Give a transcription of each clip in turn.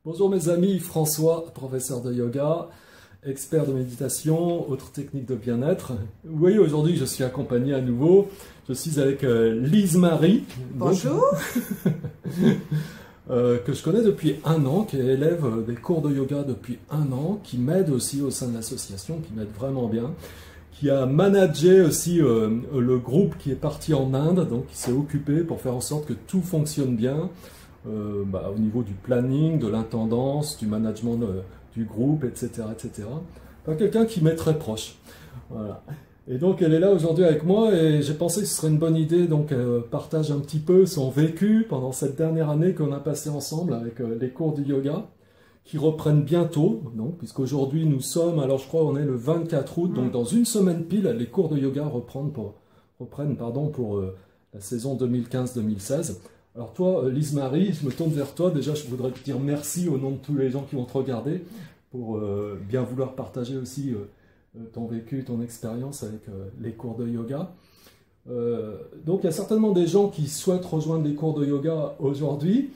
Bonjour mes amis, François, professeur de yoga, expert de méditation, autres techniques de bien-être. Vous voyez, aujourd'hui je suis accompagné à nouveau, je suis avec Lise-Marie. Bonjour. Que je connais depuis 1 an, qui est élève des cours de yoga depuis 1 an, qui m'aide aussi au sein de l'association, qui m'aide vraiment bien, qui a managé aussi le groupe qui est parti en Inde, donc qui s'est occupé pour faire en sorte que tout fonctionne bien, au niveau du planning, de l'intendance, du management du groupe, etc. etc. Enfin, quelqu'un qui m'est très proche. Voilà. Et donc elle est là aujourd'hui avec moi et j'ai pensé que ce serait une bonne idée, donc elle partage un petit peu son vécu pendant cette dernière année qu'on a passée ensemble avec les cours du yoga, qui reprennent bientôt, puisqu'aujourd'hui nous sommes, alors je crois on est le 24 août, donc dans une semaine pile, les cours de yoga reprennent pour la saison 2015-2016. Alors toi, Lise-Marie, je me tourne vers toi, déjà je voudrais te dire merci au nom de tous les gens qui vont te regarder, pour bien vouloir partager aussi ton vécu, ton expérience avec les cours de yoga. Donc il y a certainement des gens qui souhaitent rejoindre les cours de yoga aujourd'hui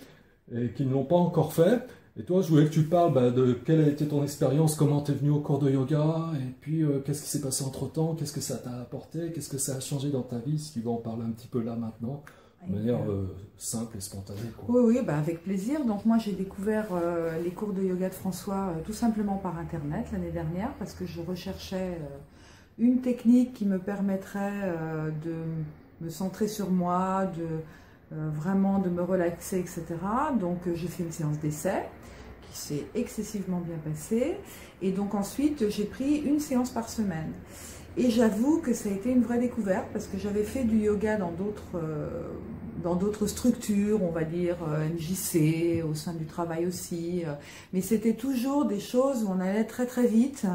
et qui ne l'ont pas encore fait. Et toi, je voulais que tu parles de quelle a été ton expérience, comment tu es venu au cours de yoga, et puis qu'est-ce qui s'est passé entre-temps, qu'est-ce que ça t'a apporté, qu'est-ce que ça a changé dans ta vie, si tu veux en parler un petit peu là maintenant, de manière simple et spontanée. Oui, oui, avec plaisir. Donc moi j'ai découvert les cours de yoga de François tout simplement par internet l'année dernière, parce que je recherchais une technique qui me permettrait de me centrer sur moi, vraiment de me relaxer, etc. Donc j'ai fait une séance d'essai qui s'est excessivement bien passée, et donc ensuite j'ai pris une séance par semaine. Et j'avoue que ça a été une vraie découverte, parce que j'avais fait du yoga dans d'autres structures, on va dire MJC, au sein du travail aussi, mais c'était toujours des choses où on allait très très vite,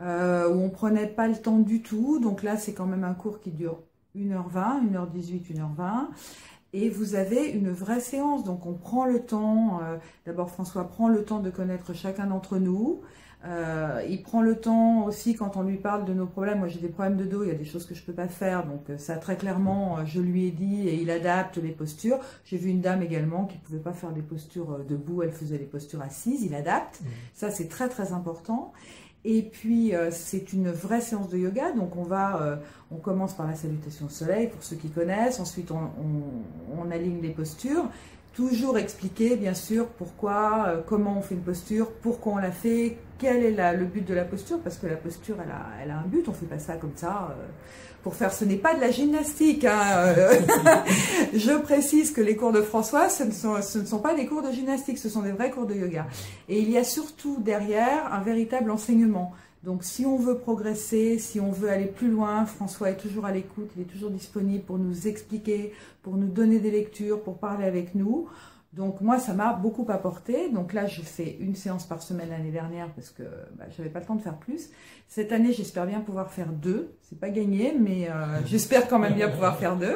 où on prenait pas le temps du tout. Donc là c'est quand même un cours qui dure 1h20, 1h18, 1h20, et vous avez une vraie séance, donc on prend le temps, d'abord François prend le temps de connaître chacun d'entre nous. Il prend le temps aussi quand on lui parle de nos problèmes. Moi j'ai des problèmes de dos, il y a des choses que je peux pas faire, donc ça très clairement je lui ai dit, et il adapte les postures. J'ai vu une dame également qui pouvait pas faire des postures debout, elle faisait des postures assises, il adapte. Ça c'est très très important. Et puis c'est une vraie séance de yoga, donc on commence par la salutation au soleil pour ceux qui connaissent, ensuite on aligne les postures. Toujours expliquer, bien sûr, pourquoi, comment on fait une posture, pourquoi on la fait, quel est le but de la posture, parce que la posture, elle a un but, on ne fait pas ça comme ça pour faire, ce n'est pas de la gymnastique. Hein. Je précise que les cours de François, ce ne sont pas des cours de gymnastique, ce sont des vrais cours de yoga. Et il y a surtout derrière un véritable enseignement. Donc si on veut progresser, si on veut aller plus loin, François est toujours à l'écoute, il est toujours disponible pour nous expliquer, pour nous donner des lectures, pour parler avec nous. Donc moi ça m'a beaucoup apporté. Donc là je fais une séance par semaine l'année dernière parce que je n'avais pas le temps de faire plus. Cette année j'espère bien pouvoir faire 2. C'est pas gagné, mais j'espère quand même bien pouvoir faire 2.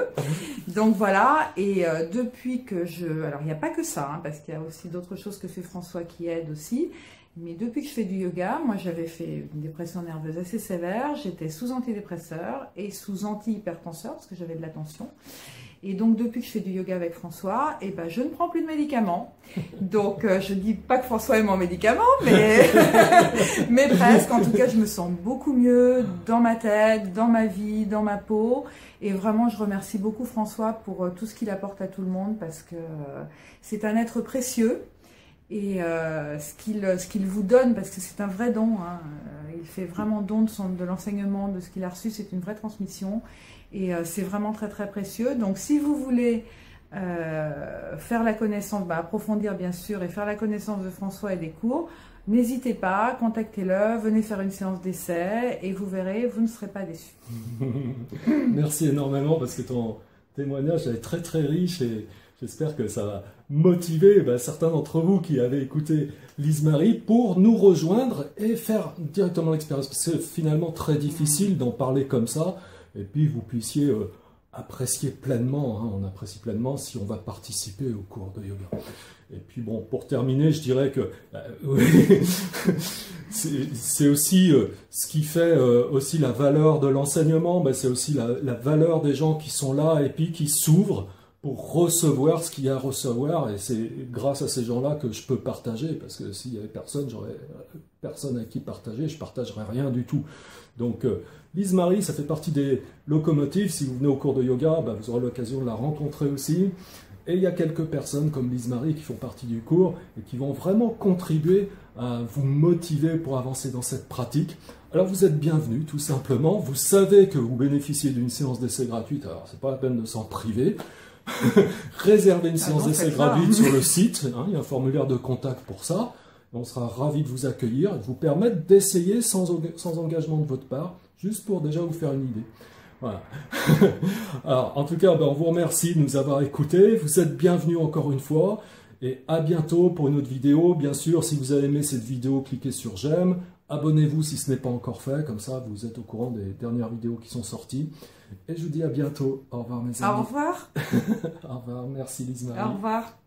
Donc voilà, et depuis que alors il n'y a pas que ça, hein, parce qu'il y a aussi d'autres choses que fait François qui aident aussi. Mais depuis que je fais du yoga, moi j'avais fait une dépression nerveuse assez sévère, j'étais sous antidépresseur et sous antihypertenseur parce que j'avais de la tension. Et donc depuis que je fais du yoga avec François, je ne prends plus de médicaments. Donc je ne dis pas que François est mon médicament, mais presque. En tout cas, je me sens beaucoup mieux dans ma tête, dans ma vie, dans ma peau. Et vraiment, je remercie beaucoup François pour tout ce qu'il apporte à tout le monde, parce que c'est un être précieux. Et ce qu'il vous donne, parce que c'est un vrai don, hein, il fait vraiment don de l'enseignement, de ce qu'il a reçu, c'est une vraie transmission, et c'est vraiment très très précieux. Donc si vous voulez faire la connaissance, approfondir bien sûr, et faire la connaissance de François et des cours, n'hésitez pas, contactez-le, venez faire une séance d'essai, et vous verrez, vous ne serez pas déçus. Merci énormément, parce que ton témoignage est très très riche, et j'espère que ça va motiver certains d'entre vous qui avaient écouté Lise-Marie pour nous rejoindre et faire directement l'expérience. C'est finalement très difficile d'en parler comme ça, et puis vous puissiez apprécier pleinement, hein, on apprécie pleinement si on va participer au cours de yoga. Et puis bon, pour terminer, je dirais que c'est aussi ce qui fait aussi la valeur de l'enseignement, c'est aussi la valeur des gens qui sont là et puis qui s'ouvrent pour recevoir ce qu'il y a à recevoir, et c'est grâce à ces gens-là que je peux partager, parce que s'il n'y avait personne, j'aurais personne à qui partager, je ne partagerais rien du tout. Donc Lise Marie, ça fait partie des locomotives. Si vous venez au cours de yoga, bah, vous aurez l'occasion de la rencontrer aussi. Et il y a quelques personnes comme Lise Marie qui font partie du cours et qui vont vraiment contribuer à vous motiver pour avancer dans cette pratique. Alors vous êtes bienvenus, tout simplement. Vous savez que vous bénéficiez d'une séance d'essai gratuite, alors c'est pas la peine de s'en priver. Réservez une séance d'essai gratuite sur le site, hein, il y a un formulaire de contact pour ça. On sera ravis de vous accueillir et de vous permettre d'essayer sans engagement de votre part, juste pour déjà vous faire une idée. Voilà. Alors, en tout cas, ben, on vous remercie de nous avoir écoutés. Vous êtes bienvenus encore une fois. Et à bientôt pour une autre vidéo. Bien sûr, si vous avez aimé cette vidéo, cliquez sur j'aime. Abonnez-vous si ce n'est pas encore fait. Comme ça, vous êtes au courant des dernières vidéos qui sont sorties. Et je vous dis à bientôt. Au revoir mes amis. Au revoir. Au revoir. Merci Lise Marie. Au revoir.